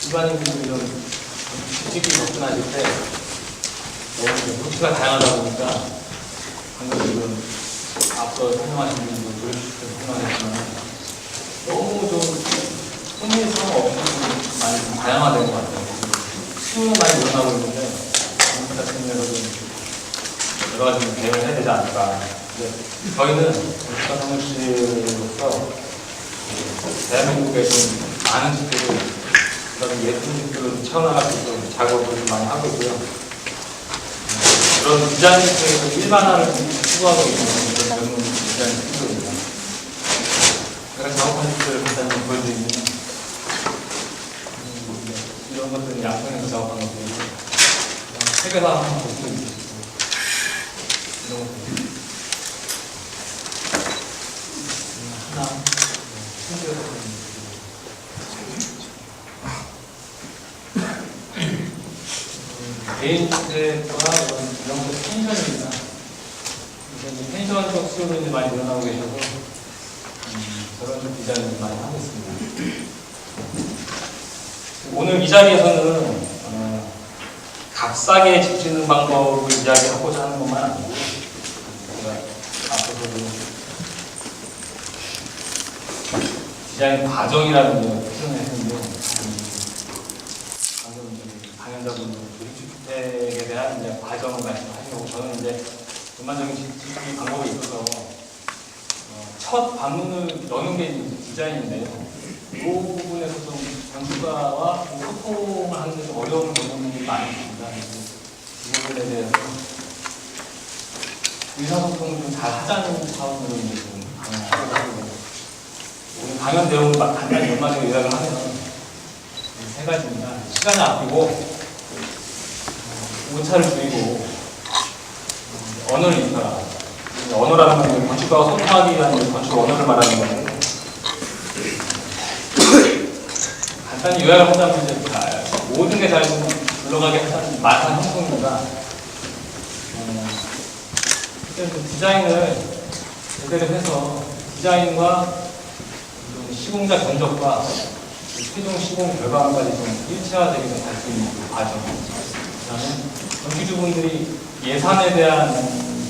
일반인들이 이런 주식이 접근하실 때 너무 루트가 다양하다 보니까 방금 지금 앞서 설명하신 분도 조립시켜서 설명하셨지만 너무 좀 흥미성 없이 많이 좀 다양화된 것 같아요. 수요는 많이 늘어나고 있는데 그 같은 면에서도 여러 가지 대응을 해야 되지 않을까. 저희는 국가사무실로서 대한민국에 좀 많은 집들을, 그다음에 예쁜 집들을 채워나갈 수 있도록 작업을 좀 많이 하고 있고요. 그런 디자인 쪽에서 일반화를 추구하고 있는 그런 젊은 디자인 팀들입니다. 제가 작업한 집들을 간단히 보여드리면 이런 것들은 양평에서 작업한 것들이고 책에서 한번 볼 수 있고 이런 것들 하나 신기해서 개인주택과 이런 것들 펜션입니다. 펜션 쪽 수요도 이제 많이 늘어나고 계셔서 저런 쪽 디자인을 많이 하고 있습니다. 오늘 이 자리에서는 값싸게 집 짓는 방법을 이야기하고자 하는 것만 아니고 제가 앞서서도 디자인 과정이라는 걸 표현을 했는데 방금 강연자분들 주택에 대한 이제 과정을 말씀하시고 저는 이제 전반적인 집짓기 방법에 있어서 첫 방문을 여는 게 디자인인데요. 이 부분에서 좀 건축가와 소통을 하는 데 좀 어려운 부분이 많이 있습니다. 이 부분에 대해서 의사소통을 좀 잘 하자는 차원으로 이제 좀 강연을 하고 오늘 강연 내용을 간단히 연말에 요약을 하면 세 가지입니다. 시간을 아끼고 오차를 줄이고 언어를 익혀라. 언어라는 건 건축가와 소통하기 위한 건축 언어를 말하는 건데 간단히 요약을 하자면 이제 모든 게 잘 굴러가게 하자는 말한 형성입니다. 디자인을 제대로 해서 디자인과 시공자 견적과 최종 시공 결과물까지 좀 일체화되게 갈 수 있는 그 과정. 그다음에 건축주분들이 예산에 대한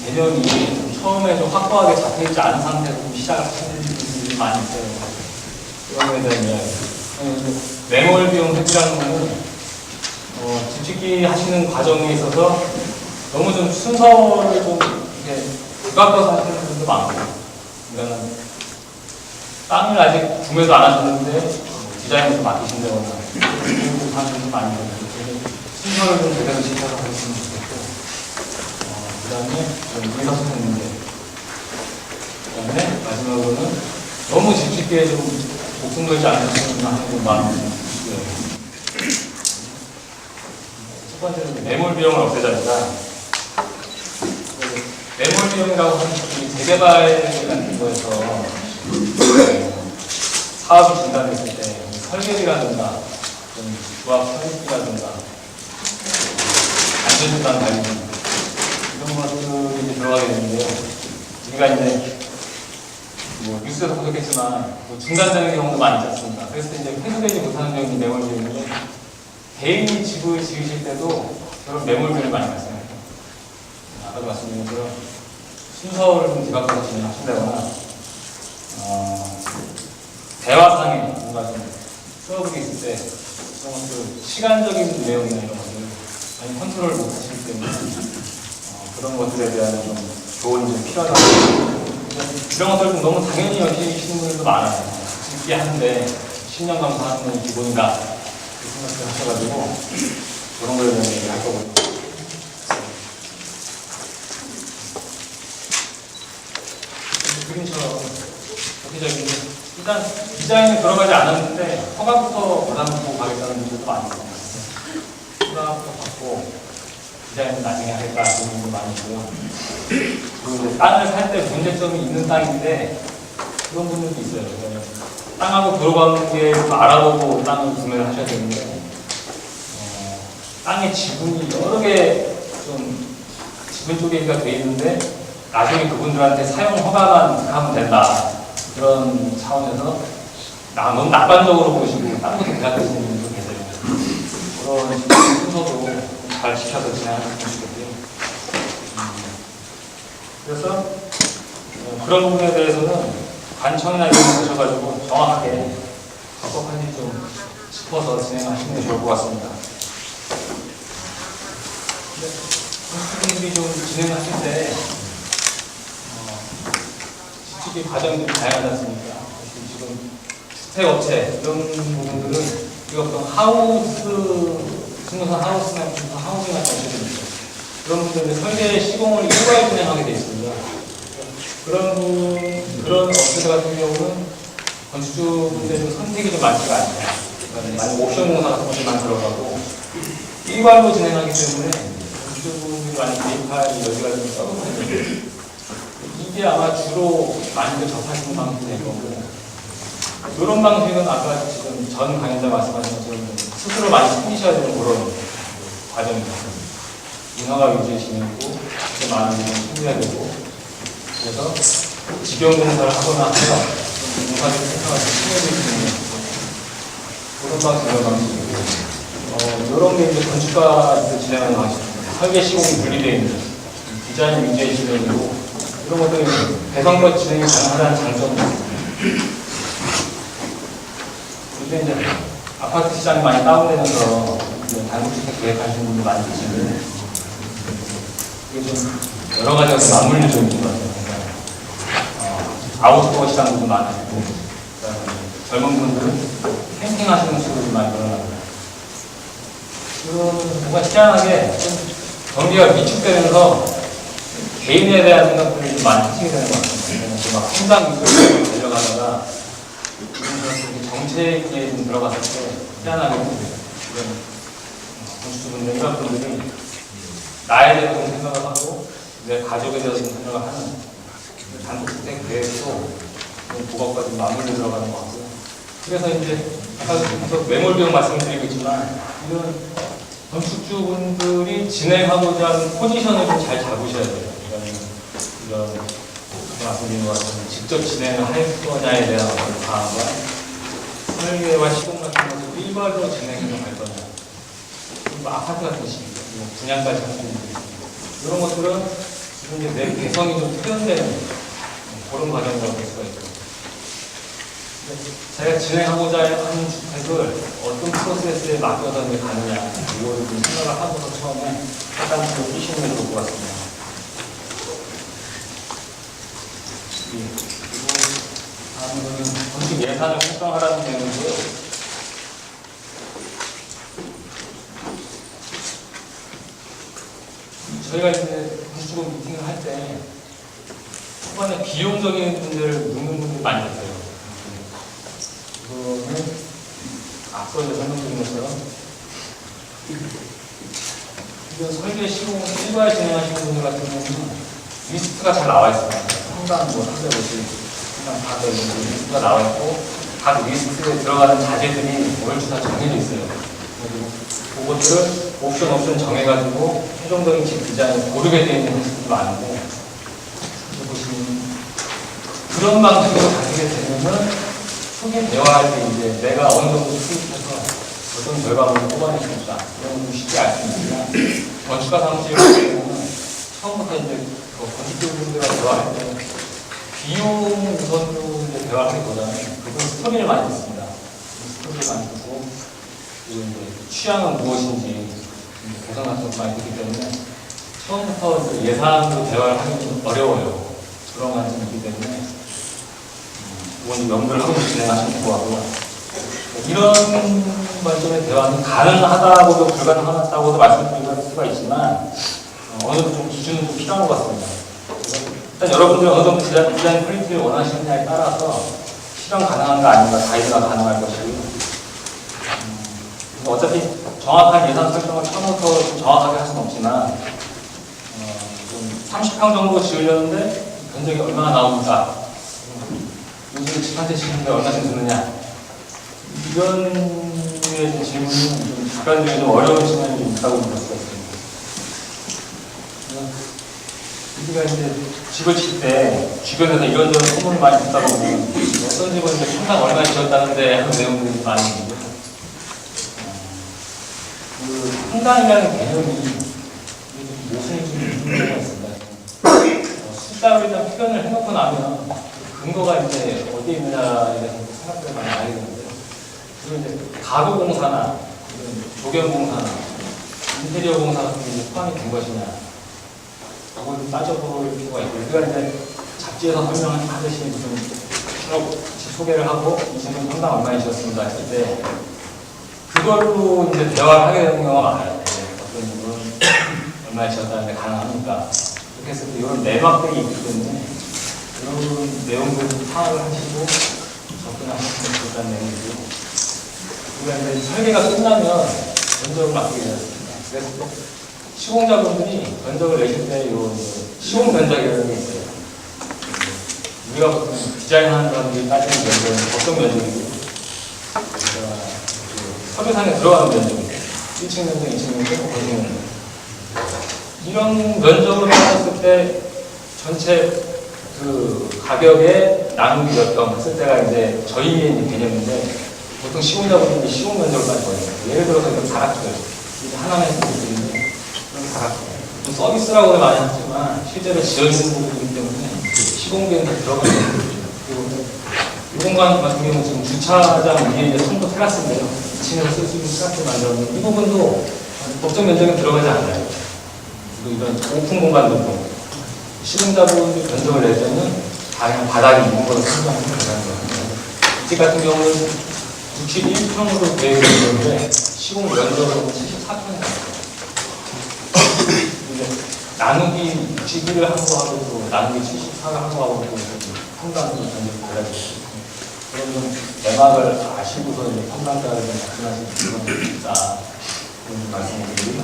개념이 처음에 좀 확고하게 잡혀있지 않은 상태에서 시작을 하시는 분들이 많이 있어요. 그런 거에 대한 이야기. 매몰 비용 회피라는 거는 집짓기 하시는 과정에 있어서 너무 좀 순서를 좀 이렇게 부각해서 하시는 분들도 많고, 그러니까 땅을 아직 구매도 안 하셨는데 디자인을 좀 맡기신다거나 하시는 분도 많이 있는데 순서를 좀 제대로 지켜서 하셨으면 좋겠고, 그 다음에 의사소통 문제, 그 다음에 마지막으로는 너무 집짓기에 좀 목숨 걸지 않으시는 하는 마음이 있고요. 첫 번째는 매몰 비용을 없애자니까, 매몰 비용이라고 하는 것이 재개발 같은 거에서 사업이 중단됐을 때 설계비라든가 조합 설계비라든가 안전수단 관리 이런 것들이 이제 들어가게 되는데요. 우리가 이제 뉴스에서 보셨겠지만 중단되는 경우도 많이 있지 않습니까? 그래서 이제 회수되지 못하는 경우는 매몰 비용인데 개인이 집을 지으실 때도 그런 매몰 비용이 많이 발생해요. 아까도 말씀드린 것처럼 순서를 좀 뒤바꿔서 진행하신다거나 대화상에 뭔가 좀 트러블이 있을 때 그런 것들 시간적인 내용이나 이런 것들 많이 컨트롤을 못 하시기 때문에 그런 것들에 대한 좀 조언이 좀 필요하다고 이런 것들을 좀 너무 당연히 여기시는 분들도 많아요. 짓기 하는데 10년 감사하는 건 기본이다 그 생각을 하셔가지고 그런 거에 대한 얘기를 할 거고요. 그림처럼 전체적인 일단 디자인에 들어가지 않았는데 허가부터 받아놓고 가겠다는 분들도 많이 있어요. 허가부터 받고 디자인은 나중에 하겠다 그런 분도 많이 있고요. 그리고 땅을 살 때 문제점이 있는 땅인데 그런 분들도 있어요. 땅하고 들어가는 게 알아보고 땅을 구매를 하셔야 되는데 땅의 지분이 여러 개 좀 지분 쪼개기가 돼 있는데 나중에 그분들한테 사용 허가만 하면 된다. 그런 차원에서 너무 낙관적으로 보시고 다른 것도 대답하시는 분도 계세요. 이런 순서도 잘 지켜서 진행하는 것이거든요. 그래서 그런 부분에 대해서는 관청이나 이런 거 보셔가지고 정확하게 적법한지 좀 짚어서 진행하시는 게 좋을 것 같습니다. 건축분들이 좀 진행하실 때 지식의 과정이 좀 다양하지 않습니까? 지금 주택업체 이런 부분들은 우리가 보통 하우스, 승무선 하우스나 하우징 같은 업체들이 있죠. 그런 분들은 설계 시공을 일괄 진행하게 되어 있습니다. 그런 업체들 같은 경우는 건축주분들의 좀 선택이 좀 많지가 않아요. 많이 옵션 공사 같은 것들만 들어가고 일괄로 진행하기 때문에 건축주분들이 많이 개입할 여지가 좀 적은 이게 아마 주로 많이들 접하시는 방식이 될 거고, 이런 방식은 아까 지금 전 강연자 말씀하신 것처럼 스스로 많이 챙기셔야 되는 그런 과정입니다. 인허가 위주의 진행이고, 많은 일을 챙겨야 되고, 그래서 직영공사를 하거나 해서 공사를 생각해서 챙겨드릴 수 있는 그런 방식이고, 이런 게 이제 건축가에서 진행하는 방식입니다. 설계 시공이 분리되어 있는 디자인 위주의 진행이고, 이런 것들이 배선거 진행이 가능하다는 장점입니다. 요즘 이제 아파트 시장이 많이 다운되면서 단독주택 계획하시는 분들 많이 계시는데, 이게 좀 여러 가지가 맞물려 좀 있는 것 같아요. 아웃도어 시장도 좀 많아지고, 젊은 분들은 캠핑 하시는 수도 많이 늘어납니다. 그런 뭔가 희한하게 좀 경기가 위축되면서 개인에 대한 생각들이 좀 많이 해치게 되는 것 같습니다. 막 성장 위주로 달려가다가 정책에 좀 들어갔을 때 희한하게 이런 건축주분들, 이런 분들이 나에 대해서 좀 생각을 하고 내 가족에 대해서 좀 생각을 하는 단독주택 계획도 부각과 좀 맞물려 들어가는 것 같고요. 그래서 이제 아까 계속 매몰비용 말씀드리고 있지만 이런 건축주분들이 진행하고자 하는 포지션을 좀 잘 잡으셔야 돼요. 이런 말씀드린 것 같은 직접 진행을 할 거냐에 대한 어떤 방안과 설계와 시공 같은 것을 일괄로 진행해서 갈 거냐, 그리고 아파트 같은 식이죠. 분양까지 할 수 있는 이런 것들은 이제 내 개성이 좀 표현되는 그런 과정이라고 볼 수가 있죠. 제가 진행하고자 하는 주택을 어떤 프로세스에 맡겨서 이제 가느냐, 이거를 좀 생각을 하고서 처음에 약간 좀 끼시는 게 좋을 것 같습니다. 그리고 다음은 건축 예산을 설정하라는 내용이고요. 저희가 이제 건축을 미팅을 할 때 초반에 비용적인 문제를 묻는 분들이 많이 있어요. 이거는 앞서 설명드린 것처럼 이런 설계 시공 일괄 진행하시는 분들 같은 경우는 리스트가 잘 나와 있습니다. 상당 뭐 350, 상당 400 리스트가 나와 있고 각 리스트에 들어가는 자재들이 월주 다 정해져 있어요. 그리고 그것들을 옵션 정해가지고 최종적인 집 디자인을 고르게 되어 있는 리스트도 많은데, 보시면 그런 방식으로 가게 되면은 초기 대화할 때 이제 내가 어느 정도 수입해서 어떤 결과물을 뽑아낼 수 있다, 이런 건 쉽게 알 수 있지만 건축가 사무실 같은 경우는 처음부터 이제 건축주분들과 대화할 때 비용 우선으로 이제 대화하기보다는 그분 스토리를 많이 듣습니다. 스토리를 많이 듣고 그리고 이제 취향은 무엇인지 개선 같은 거 많이 듣기 때문에 처음부터 이제 예산으로 대화를 하기 좀 어려워요. 그런 관점이 있기 때문에 그건 연구를 하고 진행하시는 것 같고요. 이런 관점의 대화는 가능하다고도 불가능하다고도 말씀드릴 수가 있지만 어느 정도 좀 기준은 좀 필요한 것 같습니다. 일단 여러분들이 어느 정도 디자인 퀄리티를 원하시느냐에 따라서 실현 가능한가 아닌가 가이드가 가능할 것이고요. 어차피 정확한 예산 설정을 처음부터 좀 정확하게 할 수는 없지만 좀 30평 정도 지으려는데 견적이 얼마나 나옵니까? 요즘 집 한 채 지는데 얼마나 드느냐? 이런 류의 질문은 좀 주관적인 좀 어려운 측면이 좀 있다고 볼 수가 있습니다. 우리가 이제 집을 칠 때 주변에서 이런저런 소문을 많이 듣다 보면 어떤 집은 이제 평당 얼마 지었다는데 하는 내용들이 많이 있는데 그 평단이라는 개념이 모순이 좀 있는 경우가 있습니다. 숫자로 일단 표현을 해놓고 나면 그 근거가 이제 어디에 있느냐에 대해서 생각들을 많이 하게 되는데, 그리고 이제 가구공사나 조경공사나 인테리어 공사 같은 게 포함이 된 것이냐, 그걸 따져볼 필요가 있고, 우리가 이제 잡지에서 설명하듯이 무슨 소개를 하고 이 집은 평당 얼마이셨습니다 했을 때 그걸로 이제 대화를 하게 되는 경우가 많아요. 어떤 집은 얼마이셨다는데 가능합니까? 이렇게 했을 때 이런 내막들이 있기 때문에 이런 내용들을 파악을 하시고 접근하시면 좋다는 내용이고, 우리가 이제 설계가 끝나면 면적을 맡기게 되었습니다. 그래서 또 시공자분들이 면적을 내실 때 시공 면적이라는 게 있어요. 우리가 보통 디자인하는 사람들이 따지는 면적은 법정 면적이고, 서류상에 들어가는 면적이고, 1층 면적, 2층 면적, 건축 면적. 이런 면적으로 따졌을 때 전체 그 가격의 나누기 몇 점 했을 때가 이제 저희의 개념인데, 보통 시공자분들이 시공 면적을 따지거든요. 예를 들어서 이런 다락들, 하나만 했을 때인데, 이런 다락들. 서비스라고 많이 하지만 실제로 지어지는 부분이기 때문에 시공계획에 들어가는 거죠. 그리고 이 공간 같은 경우는 지금 주차장 위에 이제 선도 테라스인데요. 2층에서 쓸 수 있는 테라스를 만들었는데 이 부분도 법정 면적에 들어가지 않아요. 그리고 이런 오픈 공간들도 시공자분이 면적을 낼 때는 다 그냥 바닥이 있는 걸로 상상하면 되는 거예요. 이 집 같은 경우는 61평으로 계획이 있는데 시공 면적으로는 74평입니다. 나누기 61을 한 거 하고 또 나누기 74를 한 거 하고 또 평단으로 전제를 달라지고, 그러면 내막을 아시고서 이제 평단가를 접근하실 필요가 있다, 그런 말씀을 드리고요.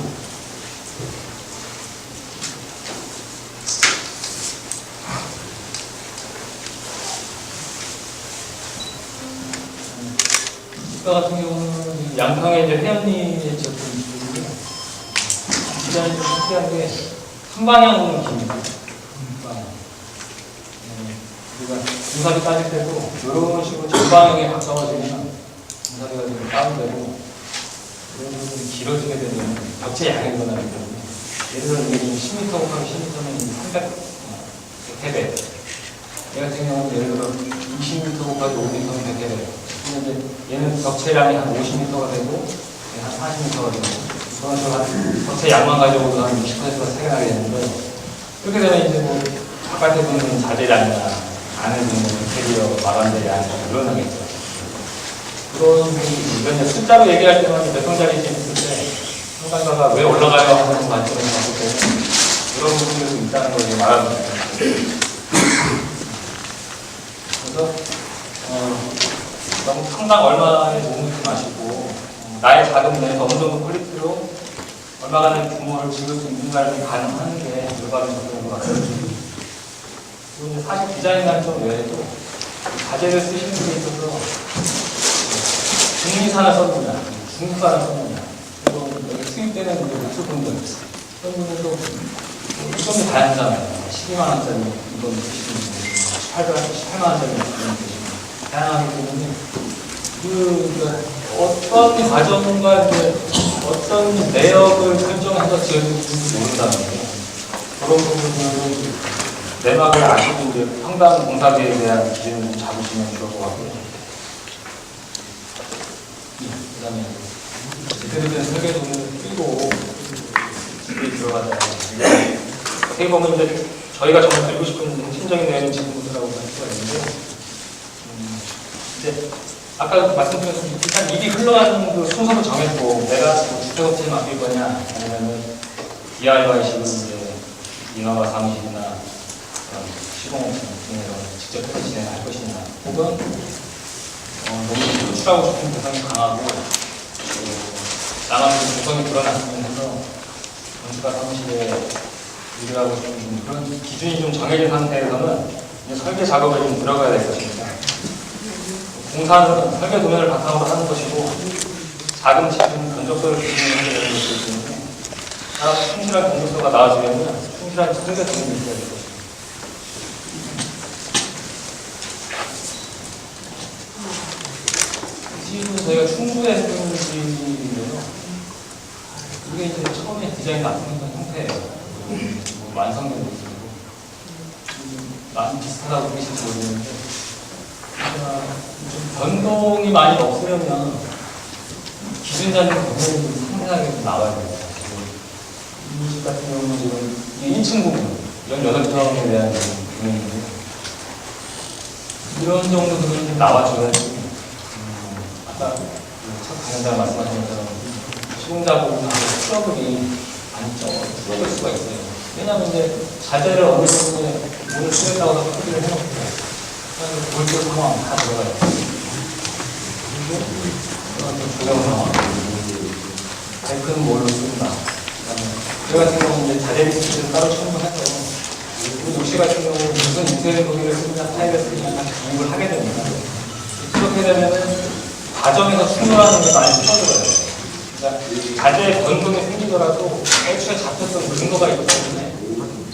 이과 같은 경우는 양평에 이제 회원님의 지었던 집인데, 디자인이 좀 특이한 게 한 방향으로 깁니다. 우리가 중사비 따질 때도 이런 식으로 전방향에 가까워지면 중사비가 좀 다운되고, 이런 부분이 길어지게 되면 벽체 양이 늘어나기 때문에, 예를 들어 이게 10m 곱하기 10m면 300회배. 얘 같은 경우는 예를 들어 20m 곱하기 5m면 100회배. 근데 얘는 벽체량이 한 50m가 되고, 한 40m가 되고, 그런 식으로 벽체 양만 가지고도 한 60%가 생겨나게 되는데, 이렇게 되면 이제 뭐 바깥에 두는 자재량이나 안에 두는 인테리어 마감재량이 늘어나겠죠. 그런 이런 이제 숫자로 얘기할 때만 몇 평짜리 집 있을 때 평단가가 왜 올라가요 하는 관점에서 봤을 때는 이런 부분들도 있다는 걸 말합니다. 그래서 너무 평당 얼마에 몸을 마시고 나의 자금 내에서 어느 정도 퀄리티로 얼마간의 규모를 지을 수 있는가를 가능하는 게 올바른 접근인 것 같아요. 그리고 사실 디자인 관점 외에도 자재를 쓰시는 데 있어서 중미산을 썼느냐, 중국산을 썼느냐, 그리고 여기 수입되는 노트분들, 그런 분들도 조금이 다양하잖아요. 12만원짜리 이건 드시는 분들, 18만원짜리 이건 드시는 다양하기 때문에 어떤 과정과 이제 어떤 내역을 설정해서 지어질지 모른다는 거예요. 그런 부분들은 내막을 아시고 이제 평당 공사비에 대한 기준을 잡으시면 좋을 것 같고요. 그 다음에 제대로 된 설계도를 끼고 집에 들어가자. 어떻게 보면 이제 저희가 정말 알고 싶은 핵심적인 내용을 지금부터라고 할 수가 있는데, 이제 아까 말씀드렸듯이 일단 일이 흘러가는 그 순서도 정했고, 내가 주택업체에 맡길 거냐, 아니면은 DIY식으로 이제 인허가 사무실이나 시공업체 중에서 직접 해서 진행할 것이냐, 혹은 너무 노출하고 싶은 대상이 강하고 나만 구성이 드러났으면 해서 건축가 사무실에 일을 하고 싶은 그런 기준이 좀 정해진 상태에서는 이제 설계 작업을 좀 들어가야 될 것입니다. 공사는 설계 도면을 바탕으로 하는 것이고, 자금 지금 견적서를 기준으로 하게 되는 것이기 때문에 충실한 견적서가 나와주려면 충실한 설계 도면이 있어야 될 것입니다. 이 집은 저희가 충분했던 집인데요. 이게 이제 처음에 디자인 나타냈던 형태예요. 완성된 모습이고 많이 비슷하다고 보실지 모르겠는데 좀 변동이 많이 없으려면 기준자는 부분이 상당히 좀 나와야 돼요. 이 집 같은 경우는 지금 1층 부분 18평에 대한 부분인데 이런 정도 부분이 좀 나와줘야지 아까 첫 강연자 말씀하신 것처럼 시공자 부분하고 트러블이 많이 줄어들 수가 있어요. 왜냐하면 이제 자재를 어느 정도에 물을 쓰겠다고 해서 표기를 해놓고 골조 상황 다 들어가요. 그리고 이런 조경 상황, 데크는 뭘로 쓴다. 저 같은 경우는 이제 자재 리스트를 따로 첨부해서 그리고 녹시 같은 경우는 무슨 인쇄된 도기를 쓰느냐 타일을 쓰느냐 다 기입을 하게 됩니다. 그렇게 되면은 과정에서 충돌하는 게 많이 줄어들어요. 그러니까 자재의 변동이 생기더라도 애초에 잡혔던 근거가 있기 때문에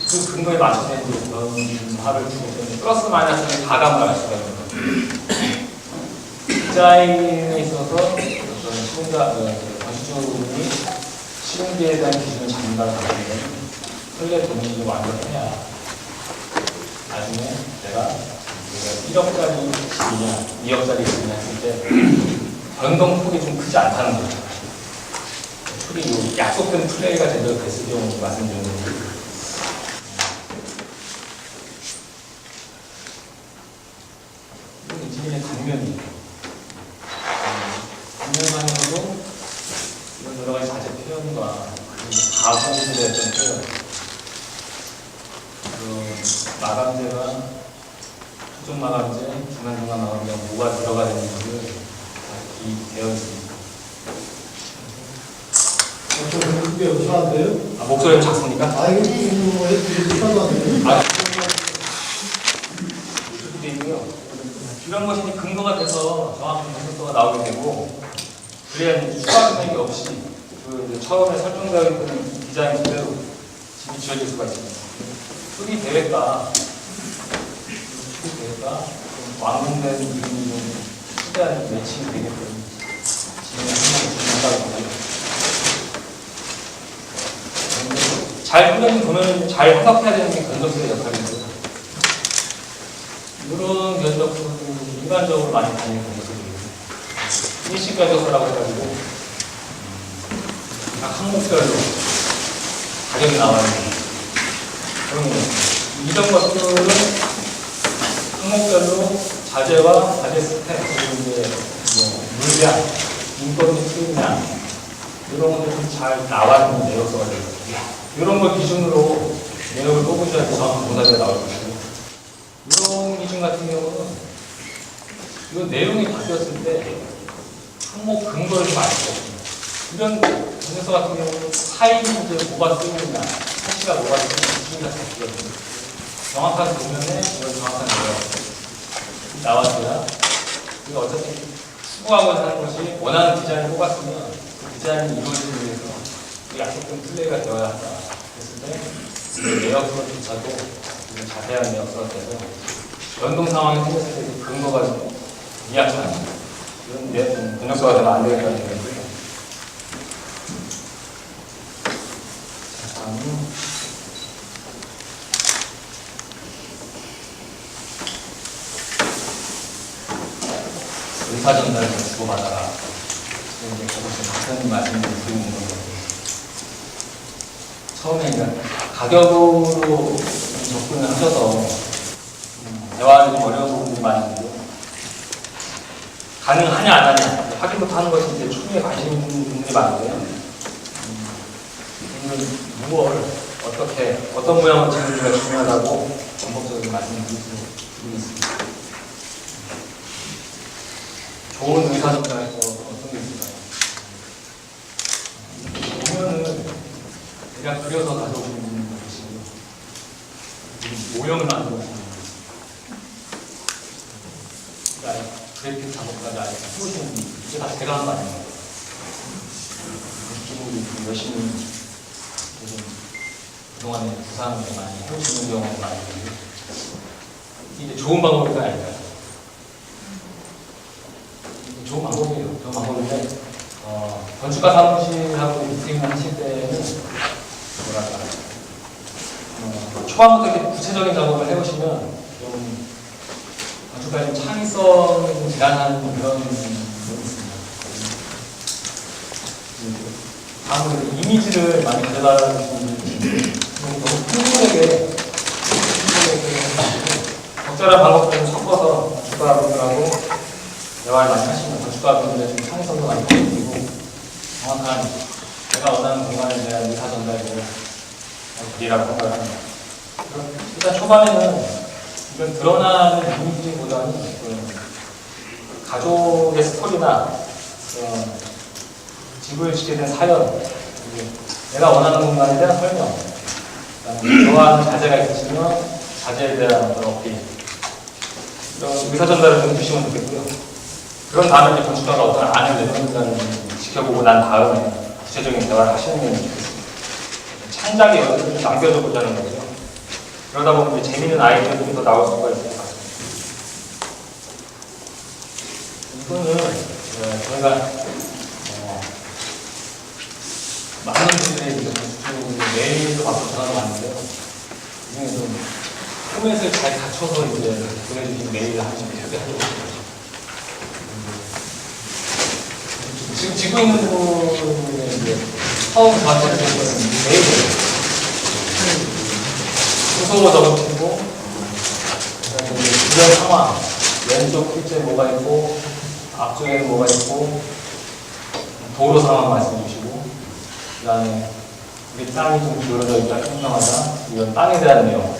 그 근거에 맞춰서 변화를 주기 때문에 플러스 마이너스는 가감을 할 수가 있는 거예요. 디자인에 있어서 어떤 시공자, 건축주분이 시공기에 대한 기준을 잡는다는 것은 설계 도면이 완벽해야 나중에 내가 1억짜리 집이냐 2억짜리 집이냐 했을 때 변동폭이 좀 크지 않다는 거죠. 약속된 플레이가 제대로 됐을 경우 말씀드리는 거예요. 이게 단면이에요. 단면상에서도 이런 여러 가지 자재 표현과 가공들의 어떤 표현, 마감재가 초점 마감재, 중간중간 마감재가 뭐가 들어가야 되는지를 다 기입되어 있습니다. 목소리 크게 연주하는데요? 아, 목소리가 작습니까? 아, 이거 뭐 연주하도 안 돼요? 아, 이렇게 돼 있고요. 이런 것이 근거가 돼서 정확한 분석도가 나오게 되고, 그래야 이제 추가 금액이 없이 그 이제 처음에 설정되어 있는 디자인 그대로 집이 지어질 수가 있습니다. 수리 계획과 완공된 이름이 좀 최대한 매칭이 되게끔 진행을 한다고 잘 꾸며진 도면을 잘 해석해야 되는 게 견적술의 역할입니다. 이런 견적술은 일반적으로 많이 다니는 견적술이에요. 일식 견적술이라고 해가지고 각 항목별로 가격이 나와 있는 그런 거예요. 이런 것들은 항목별로 자재와 자재 스펙, 그리고 이제 물량, 인건비 수입량 이런 것들이 좀 잘 나와 있는 내역서가 되거든요. 이런 걸 기준으로 내역을 뽑으셔야 정확한 공사가 나올 것이고, 이런 기준 같은 경우는 이 내용이 바뀌었을 때 항목 근거를 좀 알 수 없습니다. 이런 공사 같은 경우는 타입이 이제 뭐가 쓰이느냐, 사시가 뭐가 쓰이느냐 기준이 다 바뀌거든요. 정확한 도면에 이런 정확한 내용 나왔어야 우리가 어차피 추구하고자 하는 것이 원하는 디자인을 뽑았으면 그 디자인이 이루어지기 위해서 약속된 플레이가 되어야 한다. 그랬을 때 내역서조차도 자세한 내역서가 돼서 변동 상황이 생겼을 때 그 근거가 미약한 이런 번역서가 되면 안 되겠다는 얘기고요. 다음은 의사 전달을 주고받아라. 이제 그것을 같은 말씀을 드리고 있는 거예요. 처음에 가격으로 접근을 하셔서 대화하는 좀 어려운 부분들이 많이 있는데 가능하냐 안 하냐 확인부터 하는 것이 이제 초기에 관심 있는 분들이 많은데요. 무엇을 어떻게 어떤 모양으로 찍는지가 중요하다고 전법적으로 말씀드리고 있습니다. 좋은 의사전달에서 어떤 게 있을까요? 보면은 그냥 그려서 가져오시는 것이고요. 모형을 만들어 오시는 거예요. 그러니까 그래픽 작업까지 아예 해오시는 분들, 이게 다 제가 한 거 아니에요. 기분이 열심히 그동안에 부상을 많이 해오시는 경우가 많이 있는데 이게 좋은 방법이 아닐까요? 좋은 방법이에요. 좋은 방법인데 건축가 사무실하고 미팅을 하실 때는 뭐랄까 초반부터 이렇게 구체적인 작업을 해보시면 좀 건축가의 좀 창의성 제한하는 그런 부분이 있습니다. 아무래도 이미지를 많이 가져다주시는 분들이 너무 풍부하게 적절한 방법들을 섞어서 건축가분들하고 대화를 많이 하시면 건축가분들의 좀 창의성도 많이 보여주고 정확한 제가 원하는 공간에 대한 의사 전달을 드리라고 생각을 합니다. 일단 초반에는 이건 드러나는 이미지보다는 가족의 스토리나 집을 짓게 된 사연, 내가 원하는 공간에 대한 설명, 좋아하는 자재가 있으시면 자재에 대한 어필, 이런 의사 전달을 좀 주시면 좋겠고요. 그런 다음에 건축가가 어떤 안을 내놓는다는 지켜보고 난 다음에 구체적인 대화를 하시는 게 좋겠습니다. 창작의 여지를 좀 남겨두고자 하는 거죠. 그러다 보면 이제 재미있는 아이디어들이 더 나올 수가 있을 것 같습니다. 이거는 저희가 많은 분들의 이제 메일도 받고 전화도 왔는데요. 그중에서 포맷을 잘 갖춰서 이제 보내주신 메일을 하시면 되게 하려고 합니다. 지금 지고 있는 분의 이제 처음 저한테 주신 거는 메일이에요. 소속어 적어주시고, 주변 상황, 왼쪽 필지에 뭐가 있고, 앞쪽에는 뭐가 있고, 도로 상황 말씀해 주시고, 그 다음에 우리 땅이 좀 기울어져 있다, 평평하다, 이건 땅에 대한 내용,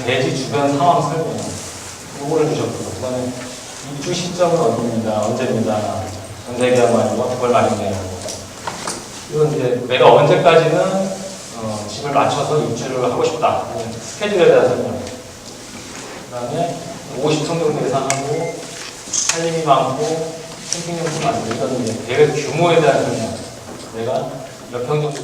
대지 주변 상황 설명, 요거를 주셨고요. 그 다음에 입주 시점은 어디입니다, 언제입니다, 전세계약 말이고, 그걸 말이네요. 이건 이제 내가 언제까지는 집을 맞춰서 입주를 하고 싶다. 스케줄에 대한 설명. 그 다음에 50평 예상하고, 살림이 많고, 캠핑용품 많고, 이런 이제 계획 규모에 대한 설명. 내가 몇 평 정도